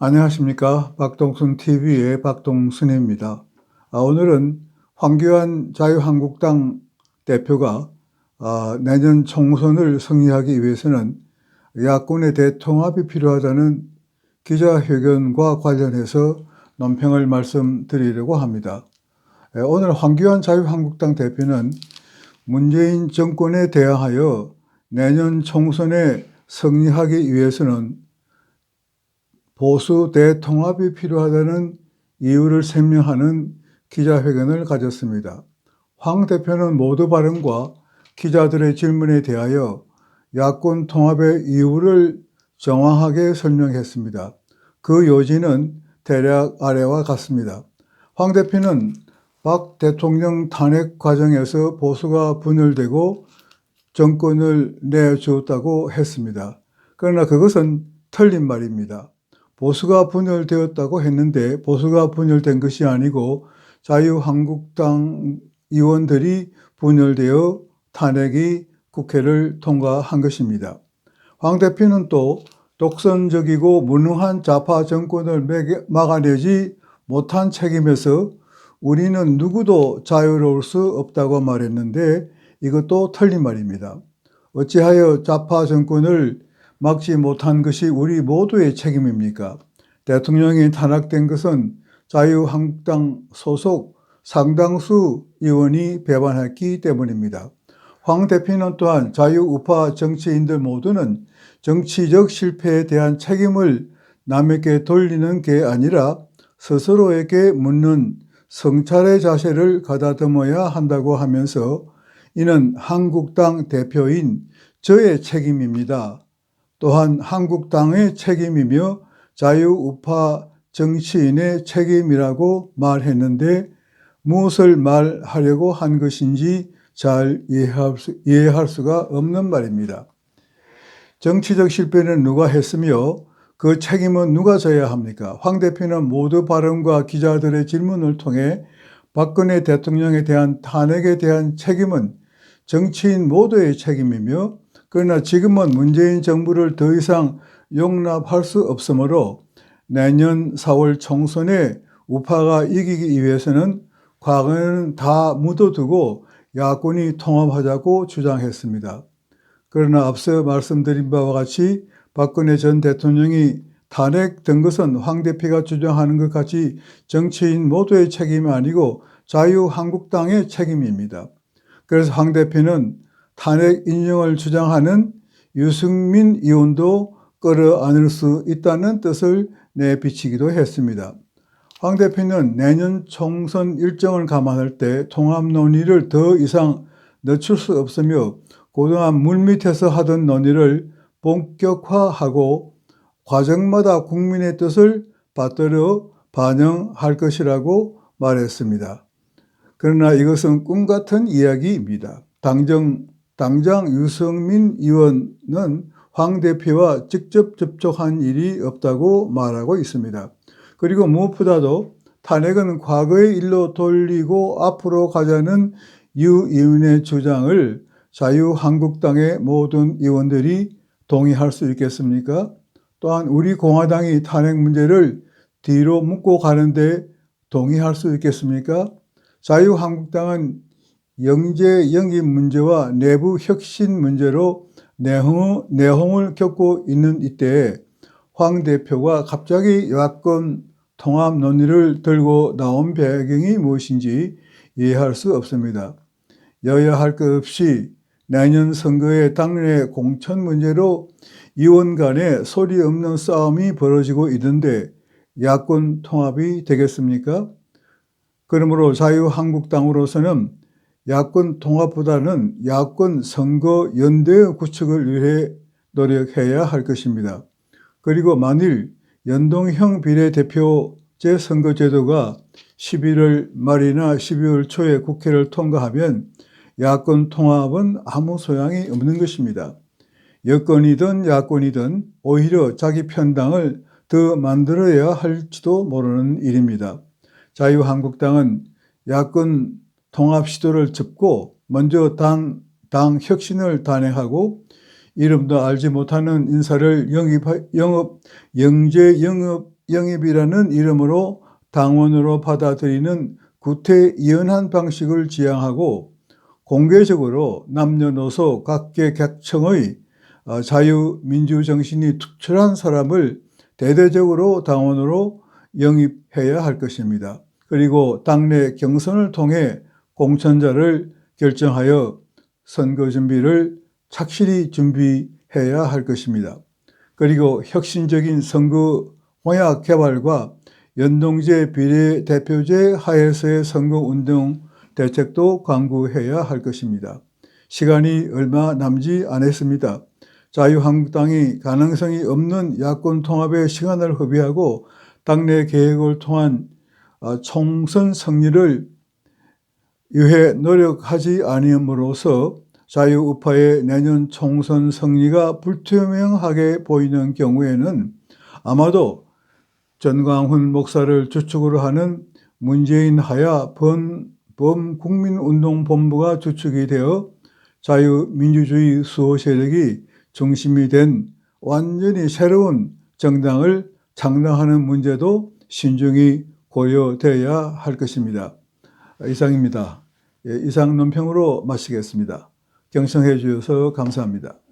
안녕하십니까. 박동순 TV의 박동순입니다. 오늘은 황교안 자유한국당 대표가 내년 총선을 승리하기 위해서는 야권의 대통합이 필요하다는 기자회견과 관련해서 논평을 말씀드리려고 합니다. 오늘 황교안 자유한국당 대표는 문재인 정권에 대항하여 내년 총선에 승리하기 위해서는 보수 대통합이 필요하다는 이유를 설명하는 기자회견을 가졌습니다. 황 대표는 모두 발언과 기자들의 질문에 대하여 야권 통합의 이유를 정확하게 설명했습니다. 그 요지는 대략 아래와 같습니다. 황 대표는 박 대통령 탄핵 과정에서 보수가 분열되고 정권을 내주었다고 했습니다. 그러나 그것은 틀린 말입니다. 보수가 분열되었다고 했는데 보수가 분열된 것이 아니고 자유한국당 의원들이 분열되어 탄핵이 국회를 통과한 것입니다. 황 대표는 또 독선적이고 무능한 좌파 정권을 막아내지 못한 책임에서 우리는 누구도 자유로울 수 없다고 말했는데 이것도 틀린 말입니다. 어찌하여 좌파 정권을 막지 못한 것이 우리 모두의 책임입니까? 대통령이 탄핵된 것은 자유한국당 소속 상당수 의원이 배반했기 때문입니다. 황 대표는 또한 자유우파 정치인들 모두는 정치적 실패에 대한 책임을 남에게 돌리는 게 아니라 스스로에게 묻는 성찰의 자세를 가다듬어야 한다고 하면서 이는 한국당 대표인 저의 책임입니다. 또한 한국당의 책임이며 자유우파 정치인의 책임이라고 말했는데 무엇을 말하려고 한 것인지 잘 이해할 수가 없는 말입니다. 정치적 실패는 누가 했으며 그 책임은 누가 져야 합니까? 황 대표는 모두 발언과 기자들의 질문을 통해 박근혜 대통령에 대한 탄핵에 대한 책임은 정치인 모두의 책임이며 그러나 지금은 문재인 정부를 더 이상 용납할 수 없으므로 내년 4월 총선에 우파가 이기기 위해서는 과거에는 다 묻어두고 야권이 통합하자고 주장했습니다. 그러나 앞서 말씀드린 바와 같이 박근혜 전 대통령이 탄핵된 것은 황 대표가 주장하는 것 같이 정치인 모두의 책임이 아니고 자유한국당의 책임입니다. 그래서 황 대표는 탄핵 인정을 주장하는 유승민 의원도 끌어안을 수 있다는 뜻을 내비치기도 했습니다. 황 대표는 내년 총선 일정을 감안할 때 통합 논의를 더 이상 늦출 수 없으며 그동안 물밑에서 하던 논의를 본격화하고 과정마다 국민의 뜻을 받들어 반영할 것이라고 말했습니다. 그러나 이것은 꿈같은 이야기입니다. 당장 유승민 의원은 황 대표와 직접 접촉한 일이 없다고 말하고 있습니다. 그리고 무엇보다도 탄핵은 과거의 일로 돌리고 앞으로 가자는 유 의원의 주장을 자유한국당의 모든 의원들이 동의할 수 있겠습니까? 또한 우리 공화당이 탄핵 문제를 뒤로 묻고 가는데 동의할 수 있겠습니까? 자유한국당은 영재 영입 문제와 내부 혁신 문제로 내홍을 겪고 있는 이때에 황 대표가 갑자기 야권 통합 논의를 들고 나온 배경이 무엇인지 이해할 수 없습니다. 여야 할 것 없이 내년 선거의 당내 공천 문제로 의원 간에 소리 없는 싸움이 벌어지고 있는데 야권 통합이 되겠습니까? 그러므로 자유한국당으로서는 야권 통합보다는 야권 선거 연대 구축을 위해 노력해야 할 것입니다. 그리고 만일 연동형 비례대표제 선거제도가 11월 말이나 12월 초에 국회를 통과하면 야권 통합은 아무 소양이 없는 것입니다. 여권이든 야권이든 오히려 자기 편당을 더 만들어야 할지도 모르는 일입니다. 자유한국당은 야권 통합 시도를 접고 먼저 당 혁신을 단행하고 이름도 알지 못하는 인사를 영재 영입 영입이라는 이름으로 당원으로 받아들이는 구태의연한 방식을 지향하고 공개적으로 남녀노소 각계각층의 자유민주 정신이 투철한 사람을 대대적으로 당원으로 영입해야 할 것입니다. 그리고 당내 경선을 통해 공천자를 결정하여 선거 준비를 착실히 준비해야 할 것입니다. 그리고 혁신적인 선거 공약 개발과 연동제 비례대표제 하에서의 선거운동 대책도 강구해야 할 것입니다. 시간이 얼마 남지 않았습니다. 자유한국당이 가능성이 없는 야권 통합의 시간을 허비하고 당내 계획을 통한 총선 승리를 위해 노력하지 아니함으로써 자유우파의 내년 총선 승리가 불투명하게 보이는 경우에는 아마도 전광훈 목사를 주축으로 하는 문재인 하야 범국민운동본부가 주축이 되어 자유민주주의 수호 세력이 중심이 된 완전히 새로운 정당을 창당하는 문제도 신중히 고려되어야 할 것입니다. 이상입니다. 이상 논평으로 마치겠습니다. 경청해 주셔서 감사합니다.